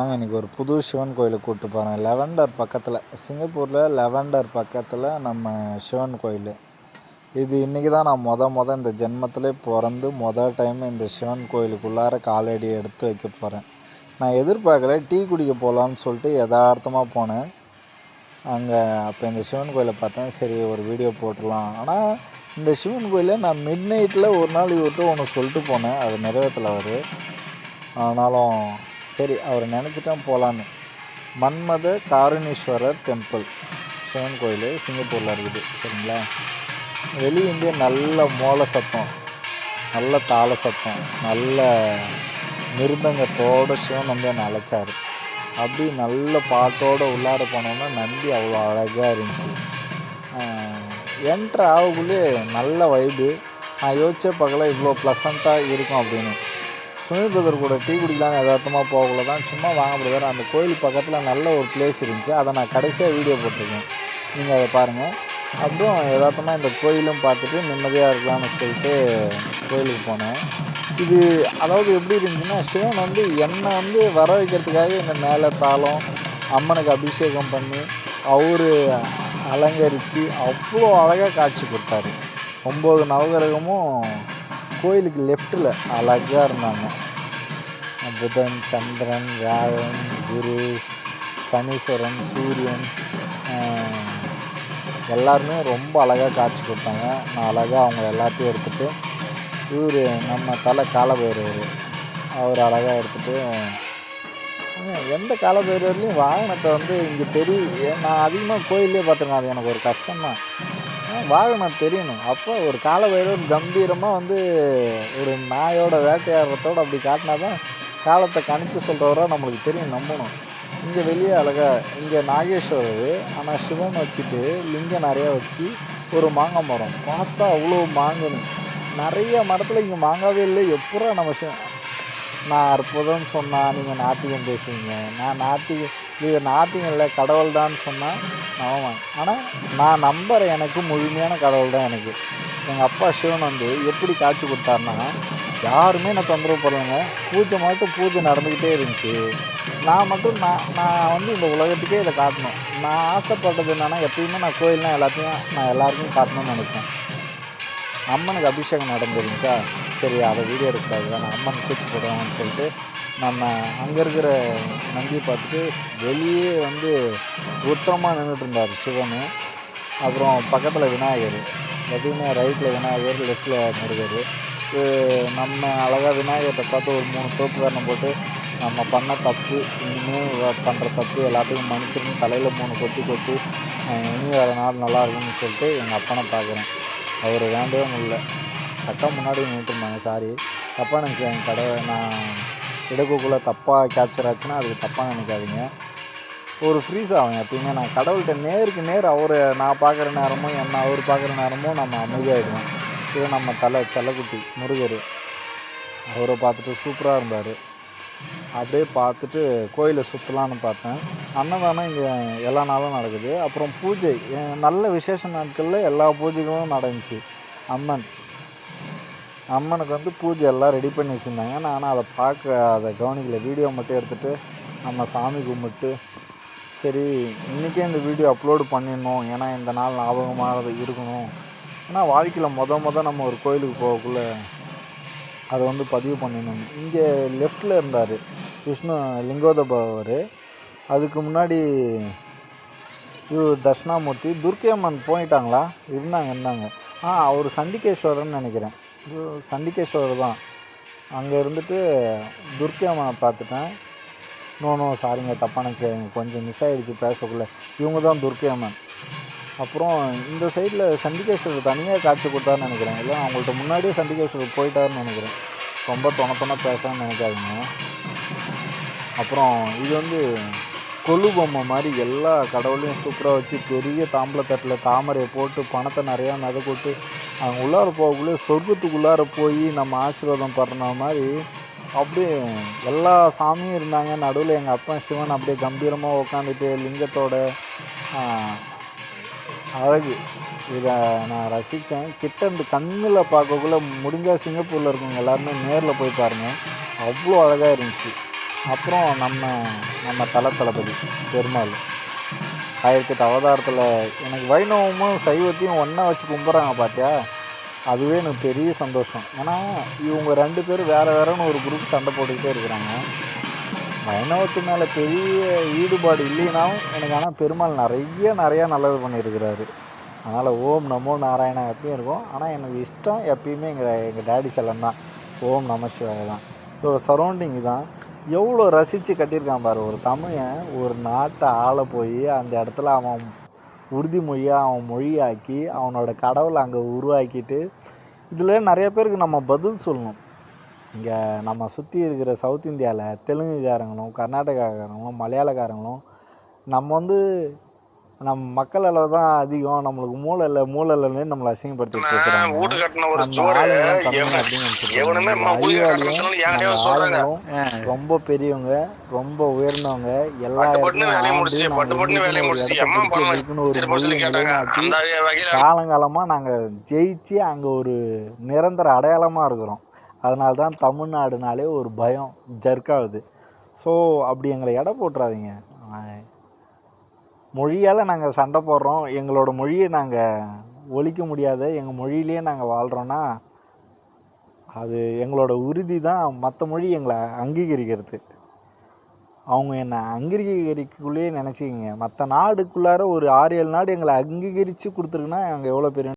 இன்றைக்கி ஒரு புது சிவன் கோயிலுக்கு கூப்பிட்டு போகிறேன். லெவண்டர் பக்கத்தில், சிங்கப்பூரில் லெவண்டர் பக்கத்தில் நம்ம சிவன் கோயில். இது இன்றைக்கி தான் நான் இந்த ஜென்மத்திலே பிறந்து டைம் இந்த சிவன் கோயிலுக்குள்ளார காலடி எடுத்து வைக்க போகிறேன். நான் எதிர்பார்க்கல, டீ குடிக்க போகலான்னு சொல்லிட்டு யதார்த்தமாக போனேன். அங்கே அப்போ இந்த சிவன் கோயிலை பார்த்தேன். சரி, ஒரு வீடியோ போட்டுடலாம். ஆனால் இந்த சிவன் கோயிலில் நான் மிட் நைட்டில் ஒரு நாள் இவர்கிட்ட ஒன்று சொல்லிட்டு போனேன். அது நிறைவேற்றலை அவர். ஆனாலும் சரி, அவர் நினச்சிட்டேன் போகலான்னு. மன்மத காருணீஸ்வரர் டெம்பிள் சிவன் கோயில் சிங்கப்பூரில் இருக்குது. சரிங்களா? வெளியேந்தே நல்ல மோள சத்தம், நல்ல தாள சத்தம், நல்ல மிருதங்கத்தோடு சிவன் வந்து என்னை அழைச்சார். அப்படி நல்ல பாட்டோடு உள்ளார போனோன்னா நந்தி அவ்வளோ அழகாக இருந்துச்சு. என்ட்ரு ஆகக்குள்ளே நல்ல வைப்பு. நான் யோசிச்சே பார்க்கல இவ்வளோ ப்ளசண்ட்டாக இருக்கும் அப்படின்னு. சுனில் பிரதர் கூட டீ குடிக்கலான்னு யதார்த்தமாக போகக்குள்ள தான் சும்மா வாங்க பிரதர், அந்த கோயில் பக்கத்தில் நல்ல ஒரு பிளேஸ் இருந்துச்சு, அதை நான் கடைசியாக வீடியோ போட்டிருக்கேன், நீங்கள் அதை பாருங்கள். அப்புறம் யதார்த்தமாக இந்த கோயிலும் பார்த்துட்டு நிம்மதியாக இருக்கலாம்னு சொல்லிட்டு கோயிலுக்கு போனேன். இது அதாவது எப்படி இருந்துச்சுன்னா, சிவன் வந்து என்னை வந்து வர வைக்கிறதுக்காக இந்த மேலே தாளம், அம்மனுக்கு அபிஷேகம் பண்ணி அவர் அலங்கரித்து அவ்வளோ அழகாக காட்சி கொடுத்தாரு. 9 நவகிரகமும் கோயிலுக்கு லெஃப்ட்டில் அழகாக இருந்தாங்க. புதன், சந்திரன், வியாழன், குரு, சனீஸ்வரன், சூரியன் எல்லாருமே ரொம்ப அழகாக காட்சி கொடுத்தாங்க. நான் அழகாக அவங்க எல்லாத்தையும் எடுத்துகிட்டு, இவர் நம்ம தலை காலபைரவர் அவர் அழகாக எடுத்துகிட்டு, எந்த காலபைரவர்லேயும் வாகனத்தை வந்து இங்கே நான் அதிகமாக கோயிலே பார்த்துருக்கேன். அது எனக்கு ஒரு கஷ்டம்தான். வாகனம் தெரியணும். அப்போ ஒரு காலபைரவர் கம்பீரமாக வந்து ஒரு நாயோட வேட்டையாடுறதோடு அப்படி காட்டினா தான் காலத்தை கணிச்சு சொல்கிறவராக நம்மளுக்கு தெரியும், நம்பணும். இங்கே வெளியே அழகாக இங்கே நாகேஸ்வரர், ஆனால் சிவன் வச்சுட்டு லிங்கம் நிறையா வச்சு ஒரு மாங்காய் மரம் பார்த்தா அவ்வளோ மாங்கணும். நிறைய மரத்தில் இங்கே மாங்காவே இல்லை. எப்போ நம்ம நான் அற்புதம் சொன்னால் நீங்கள் நாத்திகம் பேசுவீங்க. நான் இது நாத்திகம் இல்லை, கடவுள் தான் சொன்னால் நம்புவேன். ஆனால் நான் நம்புகிறேன், எனக்கு முழுமையான கடவுள் தான் எனக்கு. எங்கள் அப்பா சிவன் வந்து எப்படி காட்சி கொடுத்தாருன்னா, யாருமே நான் தொந்தரவு பண்ணலைங்க. பூஜை நடந்துக்கிட்டே இருந்துச்சு. நான் மட்டும் நான் வந்து இந்த உலகத்துக்கே இதை காட்டணும். நான் ஆசைப்பட்டது என்னென்னா, எப்பயுமே நான் கோயில்னால் எல்லாத்தையும் நான் எல்லாருக்கும் காட்டணும்னு நினைப்பேன். அம்மனுக்கு அபிஷேகம் நடந்துருந்துச்சா, சரி அதை வீடியோ எடுக்காது, நான் அம்மன் கூச்சி போடுவாங்கன்னு சொல்லிட்டு நம்ம அங்கே இருக்கிற நந்தியை பார்த்துட்டு வெளியே வந்து உத்தரமாக நின்றுட்டு இருந்தார் சிவன். அப்புறம் பக்கத்தில் விநாயகர், எப்பயுமே ரைட்டில் விநாயகர், லெஃப்டில் முருகர். நம்ம அழகாக விநாயகர்கிட்ட பார்த்து ஒரு 3 தோப்புக்காரணம் போட்டு, நம்ம பண்ண தப்பு, இனிமேல் பண்ணுற தப்பு எல்லாத்துக்கும் மன்னிச்சிருந்து தலையில் 3 கொட்டி இனி வர நாள் நல்லா இருக்குன்னு சொல்லிட்டு எங்கள் அப்பனை பார்க்குறேன். அவர் வேண்டவே முடியல. அக்கா முன்னாடி நின்றுட்டு இருந்தாங்க. சாரி, தப்பாக நினச்சிக்காங்க, கடவுளை நான் எடுக்கக்குள்ளே தப்பாக கேப்சர் ஆச்சுன்னா அதுக்கு தப்பாக நினைக்காதீங்க. ஒரு ஃப்ரீஸ் ஆகும் எப்பயுமே. நான் கடவுள்கிட்ட நேருக்கு நேர் அவரை நான் பார்க்குற நேரமும் என்ன அவர் பார்க்குற நேரமும் நம்ம அமைதியாகிடுவோம். இது நம்ம தலை செல்லக்குட்டி முருகர், அவரை பார்த்துட்டு சூப்பராக இருந்தார். அப்படியே பார்த்துட்டு கோயிலை சுற்றலான்னு பார்த்தேன். அன்னதானம் இங்கே எல்லா நாளும் நடக்குது. அப்புறம் பூஜை, நல்ல விசேஷ நாட்களில் எல்லா பூஜைகளும் நடந்துச்சு. அம்மனுக்கு வந்து பூஜை எல்லாம் ரெடி பண்ணி வச்சுருந்தாங்க. நான் அதை கவனிக்கல. வீடியோ மட்டும் எடுத்துகிட்டு நம்ம சாமி கும்பிட்டு, சரி இன்றைக்கே இந்த வீடியோ அப்லோடு பண்ணிடணும், ஏன்னா இந்த நாள் ஞாபகமாக இருக்கணும். ஏன்னா வாழ்க்கையில் நம்ம ஒரு கோயிலுக்கு போகக்குள்ளே அதை வந்து பதிவு பண்ணிடணும். இங்கே லெஃப்டில் இருந்தார் விஷ்ணு லிங்கோதபவர். அதுக்கு முன்னாடி இவர் தட்சிணாமூர்த்தி. துர்க்கை அம்மன் போயிட்டாங்களா? இருந்தாங்க. அவர் சண்டிகேஸ்வரர்னு நினைக்கிறேன். சண்டிகேஸ்வரர் தான். அங்கே இருந்துட்டு துர்க்கை அம்மனை பார்த்துட்டேன். நோ சாரிங்க, தப்பாக நினச்சிக்காதீங்க, கொஞ்சம் மிஸ் ஆகிடுச்சு பேசக்குள்ளே. இவங்க தான் துர்க்கை அம்மன். அப்புறம் இந்த சைடில் சண்டிகேஸ்வரர் தனியாக காட்சி கொடுத்தாருன்னு நினைக்கிறேன். இல்லை, அவங்கள்ட்ட முன்னாடியே சண்டிகேஸ்வரர் போயிட்டாருன்னு நினைக்கிறேன். ரொம்ப தொண பேசணும்னு நினைக்காதீங்க. அப்புறம் இது வந்து கொலு பொம்மை மாதிரி எல்லா கடவுளையும் சூப்பராக வச்சு பெரிய தாம்பளத்தட்டில் தாமரையை போட்டு பணத்தை நிறையா மிதக்கூட்டு அவங்க உள்ளார போகக்குள்ளே சொர்க்கத்துக்குள்ளார போய் நம்ம ஆசீர்வாதம் பண்ணுற மாதிரி அப்படியே எல்லா சாமியும் இருந்தாங்க. நடுவில் எங்கள் அப்பா சிவன் அப்படியே கம்பீரமாக உட்காந்துட்டு லிங்கத்தோட அழகு, இதை நான் ரசித்தேன். கிட்டேருந்து கண்ணில் பார்க்கக்குள்ளே முடிஞ்சால் சிங்கப்பூரில் இருக்கவங்க எல்லாருமே நேரில் போய் பாருங்கள், அவ்வளோ அழகாக இருந்துச்சு. அப்புறம் நம்ம நம்ம தளபதி பெருமாள் 1008 அவதாரத்தில் எனக்கு வைணவமும் சைவத்தையும் ஒன்றா வச்சு கும்பிட்றாங்க பார்த்தியா, அதுவே எனக்கு பெரிய சந்தோஷம். ஏன்னா இவங்க 2 பேரும் வேறு வேறுன்னு ஒரு குரூப் சண்டை போட்டுக்கிட்டே இருக்கிறாங்க. வைணவத்து மேலே பெரிய ஈடுபாடு இல்லைனாலும் எனக்கு ஆனால் பெருமாள் நிறையா நல்லது பண்ணியிருக்கிறாரு. அதனால் ஓம் நமோ நாராயணா எப்பயும் இருக்கும். ஆனால் எனக்கு இஷ்டம் எப்பயுமே எங்கள் டேடி செல்லம் தான். ஓம் நம சிவாய தான். இதோட சரௌண்டிங் தான் எவ்வளோ ரசித்து கட்டியிருக்கான் பாரு. ஒரு தமிழன் ஒரு நாட்டை ஆள போய் அந்த இடத்துல அவன் உறுதிமொழியாக அவன் மொழியாக்கி அவனோட கடவுளை அங்கே உருவாக்கிட்டு, இதில் நிறைய பேருக்கு நம்ம பதில் சொல்லணும். இங்கே நம்ம சுற்றி இருக்கிற சவுத் இந்தியாவில் தெலுங்குக்காரங்களும் கர்நாடகாக்காரங்களும் மலையாளக்காரங்களும் நம்ம நம்ம மக்கள் அளவு தான் அதிகம், நம்மளுக்கு மூளை இல்லைன்னு நம்மளை அசிங்கப்படுத்திட்டு இருக்கிறாங்க. ஆளுங்களும் ரொம்ப பெரியவங்க, ரொம்ப உயர்ந்தவங்க, எல்லா காலங்காலமாக நாங்கள் ஜெயிச்சு அங்கே ஒரு நிரந்தர அடையாளமாக இருக்கிறோம். அதனால தான் தமிழ்நாடுனாலே ஒரு பயம் ஜர்க்காகுது. ஸோ அப்படி எங்களை எடை போட்டுறாதீங்க. மொழியால் நாங்கள் சண்டை போடுறோம், எங்களோட மொழியை நாங்கள் ஒழிக்க முடியாத எங்கள் மொழியிலே நாங்கள் வாழ்கிறோன்னா அது எங்களோட உறுதி தான். மற்ற மொழி எங்களை அங்கீகரிக்கிறது. அவங்க என்னை அங்கீகரிக்கக்குள்ளேயே நினச்சிக்கிங்க. மற்ற நாடுக்குள்ளார ஒரு 6-7 நாடு எங்களை அங்கீகரித்து கொடுத்துருக்குன்னா அங்கே எவ்வளோ பெரிய